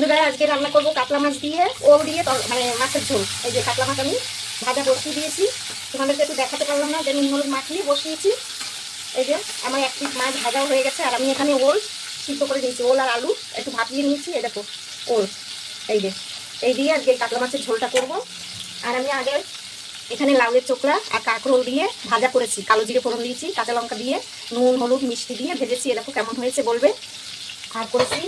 বন্ধুরা আজকে রান্না করবো কাতলা মাছ দিয়ে ওল দিয়ে মানে মাছের ঝোল। এই যে কাতলা মাছ আমি ভাজা বসিয়ে দিয়েছি, তোমাদেরকে একটু দেখাতে পারলাম না যে নুন হলুদ মাখিয়ে বসিয়েছি। এই যে আমার এক পিস মাছ ভাজাও হয়ে গেছে, আর আমি এখানে ওল সিদ্ধ করে দিয়েছি, ওল আর আলু একটু ভাপিয়ে নিয়েছি। এই দেখো ওল, এই যে এই দিয়ে আজকে কাতলা মাছের ঝোলটা করব। আর আমি আগে এখানে লাউয়ের চোকলা আর কাঁকরোল দিয়ে ভাজা করেছি, কালো জিরে ফোড়ন দিয়েছি, কাঁচা লঙ্কা দিয়ে নুন হলুদ মিষ্টি দিয়ে ভেজেছি। এ দেখো কেমন হয়েছে বলবে। আর করেছি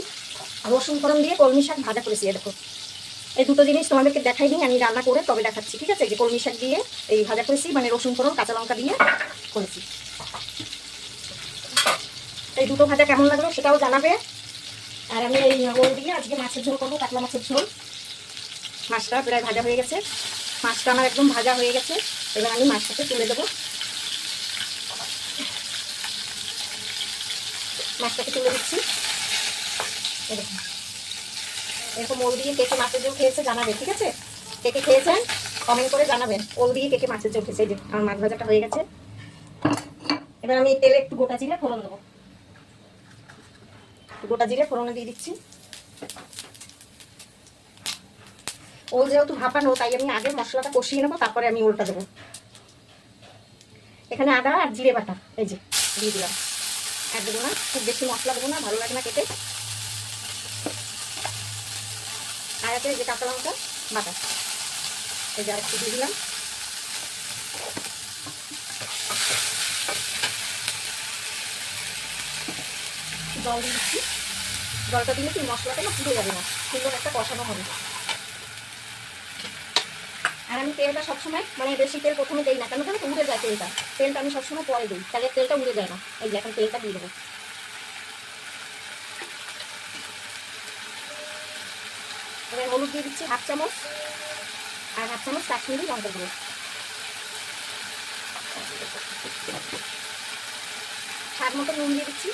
রসুন ফোড়ন দিয়ে কলমি শাক ভাজা করেছি। এ দেখো এই দুটো জিনিস তোমাদেরকে দেখাই নি, আমি রান্না করে তবে দেখাচ্ছি, ঠিক আছে? যে কলমি শাক দিয়ে এই ভাজা করেছি, মানে রসুন ফোড়ন কাঁচা লঙ্কা দিয়ে করেছি। এই দুটো ভাজা কেমন লাগলো সেটাও জানাবে। আর আমি এই ওল দিয়ে আজকে মাছের ঝোল করবো, কাতলা মাছের ঝোল। মাছটা প্রায় ভাজা হয়ে গেছে, মাছটা আমার একদম ভাজা হয়ে গেছে। এবার আমি মাছটাকে তুলে দেবো, মাছটাকে তুলে দিচ্ছি। এরকম ওল দিয়ে কে কে মাছের ঝোল খেয়েছে জানাবে, ঠিক আছে? কে কে খেয়েছেন কমেন্ট করে জানাবেন, ওল দিয়ে কে কে মাছের ঝোল খেয়েছে। এই যে আমার মাছ ভাজাটা হয়ে গেছে। এবার আমি তেলে একটু গোটা জিরে ফোড়ন দেবো, গোটা জিরে ফোড়নে দিয়ে দিচ্ছি। ওল যেহেতু ভাপানো, তাই আমি আগে মশলাটা কষিয়ে নেবো, তারপরে আমি ওলটা দেবো। এখানে আদা আর জিরে বাটা এই যে দিয়ে দিলাম, আর দেবো না, খুব বেশি মশলা দেবো না, ভালো লাগে না খেতে। আর আছে যে কাঁচা লঙ্কা বাটা, এই যে আরেকটু দিয়ে দিলাম। জল দিয়ে দিচ্ছি, জলটা দিলে কি মশলাটা না পুড়ে যাবে না, সুন্দর একটা কষানো হবে। আর আমি তেলটা সবসময় মানে বেশি তেল প্রথমে দিই না, কেন জানো তো উড়ে যায় তেলটা, তেলটা আমি সবসময় পরে দিই, তাহলে তেলটা উড়ে যায় না। এই যে এখন তেলটা দিয়ে দেবো। এবার হলুদ দিয়ে দিচ্ছি হাফ চামচ, আর হাফ চামচ কাশ্মীরি লঙ্কা গুঁড়ো, স্বাদ মতো নুন দিয়ে দিচ্ছি।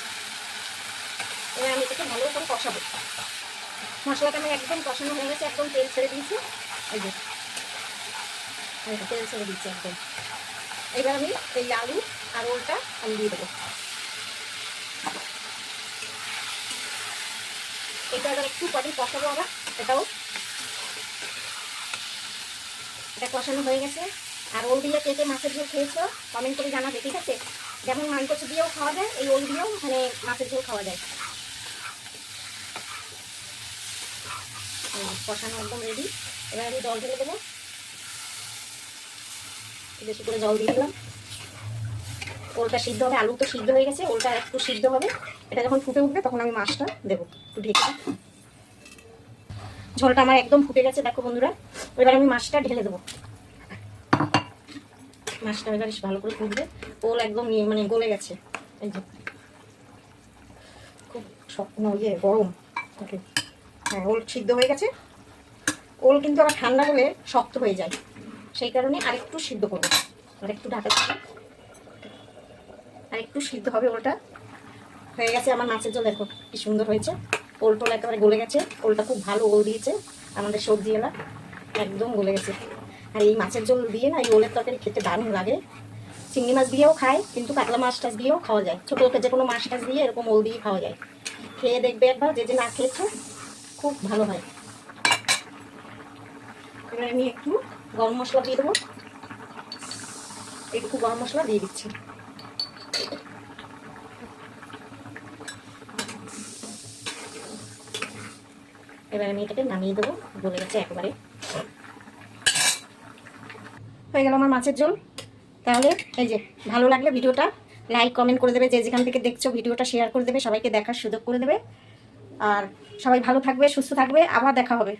এবার আমি এটাকে ভালো করে কষাবো। মশলাটা আমার একদম কষানো হয়ে গেছে, একদম তেল ছেড়ে দিয়েছি। এই যে তেল ছেড়ে দিচ্ছি একদম। এবার আমি এই আলু আর ওলটা আমি দিয়ে দেবো। এটা এবার একটু পরে কষাবো আবার, এটা কষানো হয়ে গেছে। আর ওল দিয়ে কে কে মাছের ঝোল খেয়েছো কমেন্ট করে জানাবে, ঠিক আছে? যেমন মাংস দিয়েও খাওয়া যায়, এই ওল দিয়েও মানে মাছের ঝোল খাওয়া যায়। কষানো একদম রেডি। এবার আমি জল ঢেলে দেবো, বেশি করে জল দিয়ে দিলাম। ওলটা সিদ্ধ হবে, আলু তো সিদ্ধ হয়ে গেছে, ওলটা একটু সিদ্ধ হবে। এটা যখন ফুটে উঠবে তখন আমি মাছটা দেবো, একটু ঢেকে। ঝোলটা আমার একদম ফুটে গেছে দেখো বন্ধুরা। এবার আমি মাছটা ঢেলে দেবো। মাছটা এবার ভালো করে ফুটবে, ওল একদম মানে গলে গেছে। এই যে খুব শক্ত গরম, ওকে। হ্যাঁ, ওল সিদ্ধ হয়ে গেছে। ওল কিন্তু আবার ঠান্ডা হলে শক্ত হয়ে যায়, সেই কারণে আরেকটু সিদ্ধ করবো, আরেকটু ঢাকা দিচ্ছি, আরেকটু সিদ্ধ হবে। ওলটা হয়ে গেছে আমার মাছের ঝোল, দেখো কি সুন্দর হয়েছে। ওল টোল একেবারে গলে গেছে, ওলটা খুব ভালো ওল দিয়েছে আমাদের সবজিওয়ালা, একদম গলে গেছে। আর এই মাছের ঝোল দিয়ে না এই ওলের তরকারি খেতে দারুণ লাগে। চিংড়ি মাছ দিয়েও খায়, কিন্তু কাতলা মাছ টাছ দিয়েও খাওয়া যায়, ছোটো যে কোনো মাছ টাছ দিয়ে এরকম ওল দিয়ে খাওয়া যায়। খেয়ে দেখবে একবার, যে যে না খেয়েছো, খুব ভালো হয়। এবার আমি একটু গরম মশলা দিয়ে দেবো, একটু গরম মশলা দিয়ে দিচ্ছি। এবার আমি এটাকে নামিয়ে দেবো, গলে গেছে একেবারে। হয়ে গেল আমার মাছের ঝোল। তাহলে এই যে ভালো লাগলে ভিডিওটা লাইক কমেন্ট করে দেবে, যে যেখান থেকে দেখছো ভিডিওটা শেয়ার করে দেবে, সবাইকে দেখার সুযোগ করে দেবে। আর সবাই ভালো থাকবে, সুস্থ থাকবে, আবার দেখা হবে।